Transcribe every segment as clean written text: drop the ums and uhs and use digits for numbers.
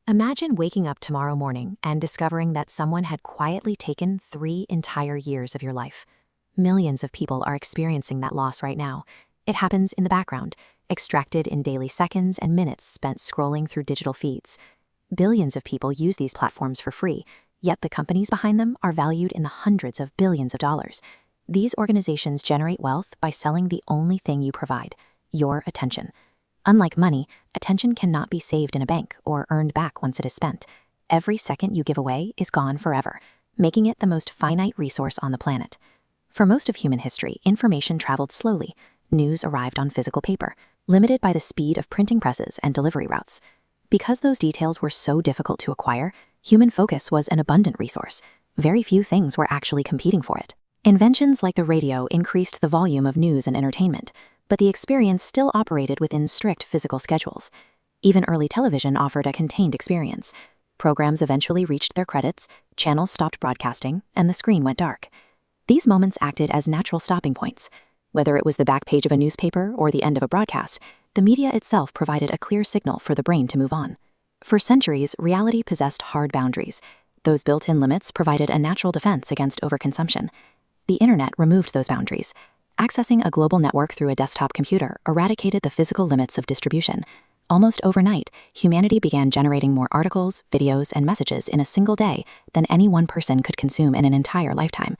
Imagine waking up tomorrow morning and discovering that someone had quietly taken 3 entire years of your life. Millions of people are experiencing that loss right now. It happens in the background, extracted in daily seconds and minutes spent scrolling through digital feeds. Billions of people use these platforms for free, yet the companies behind them are valued in the hundreds of billions of dollars. These organizations generate wealth by selling the only thing you provide: your attention. Unlike money, attention cannot be saved in a bank or earned back once it is spent. Every second you give away is gone forever, making it the most finite resource on the planet. For most of human history, information traveled slowly. News arrived on physical paper, limited by the speed of printing presses and delivery routes. Because those details were so difficult to acquire, human focus was an abundant resource. Very few things were actually competing for it. Inventions like the radio increased the volume of news and entertainment, but the experience still operated within strict physical schedules. Even early television offered a contained experience. Programs eventually reached their credits, channels stopped broadcasting, and the screen went dark. These moments acted as natural stopping points. Whether it was the back page of a newspaper or the end of a broadcast, the media itself provided a clear signal for the brain to move on. For centuries, reality possessed hard boundaries. Those built-in limits provided a natural defense against overconsumption. The internet removed those boundaries. Accessing a global network through a desktop computer eradicated the physical limits of distribution. Almost overnight, humanity began generating more articles, videos, and messages in a single day than any one person could consume in an entire lifetime.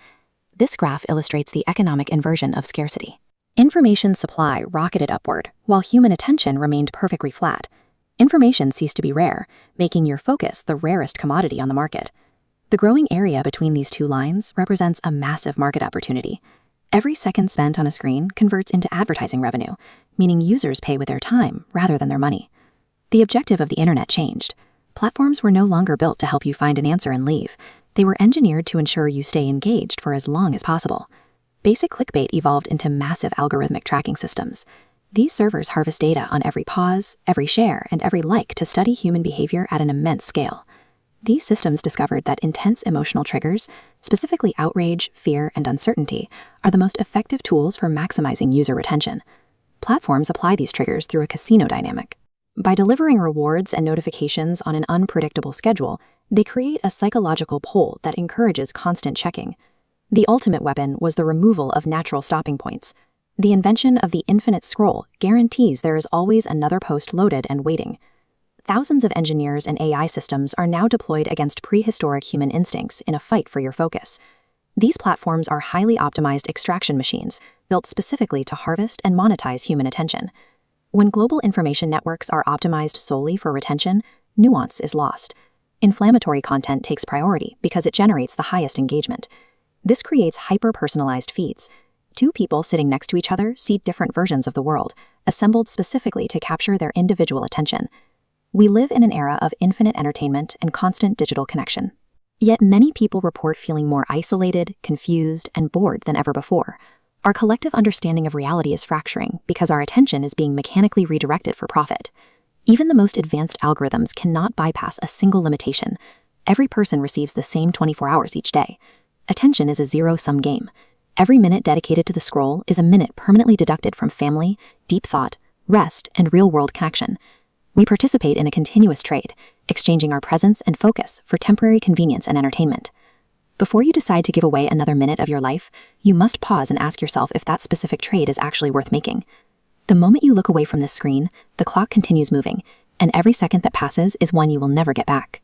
This graph illustrates the economic inversion of scarcity. Information supply rocketed upward, while human attention remained perfectly flat. Information ceased to be rare, making your focus the rarest commodity on the market. The growing area between these two lines represents a massive market opportunity. Every second spent on a screen converts into advertising revenue, meaning users pay with their time rather than their money. The objective of the internet changed. Platforms were no longer built to help you find an answer and leave. They were engineered to ensure you stay engaged for as long as possible. Basic clickbait evolved into massive algorithmic tracking systems. These servers harvest data on every pause, every share, and every like to study human behavior at an immense scale. These systems discovered that intense emotional triggers, specifically outrage, fear, and uncertainty, are the most effective tools for maximizing user retention. Platforms apply these triggers through a casino dynamic. By delivering rewards and notifications on an unpredictable schedule, they create a psychological pull that encourages constant checking. The ultimate weapon was the removal of natural stopping points. The invention of the infinite scroll guarantees there is always another post loaded and waiting. Thousands of engineers and AI systems are now deployed against prehistoric human instincts in a fight for your focus. These platforms are highly optimized extraction machines, built specifically to harvest and monetize human attention. When global information networks are optimized solely for retention, nuance is lost. Inflammatory content takes priority because it generates the highest engagement. This creates hyper-personalized feeds. Two people sitting next to each other see different versions of the world, assembled specifically to capture their individual attention. We live in an era of infinite entertainment and constant digital connection. Yet many people report feeling more isolated, confused, and bored than ever before. Our collective understanding of reality is fracturing because our attention is being mechanically redirected for profit. Even the most advanced algorithms cannot bypass a single limitation. Every person receives the same 24 hours each day. Attention is a zero-sum game. Every minute dedicated to the scroll is a minute permanently deducted from family, deep thought, rest, and real-world connection. We participate in a continuous trade, exchanging our presence and focus for temporary convenience and entertainment. Before you decide to give away another minute of your life, you must pause and ask yourself if that specific trade is actually worth making. The moment you look away from this screen, the clock continues moving, and every second that passes is one you will never get back.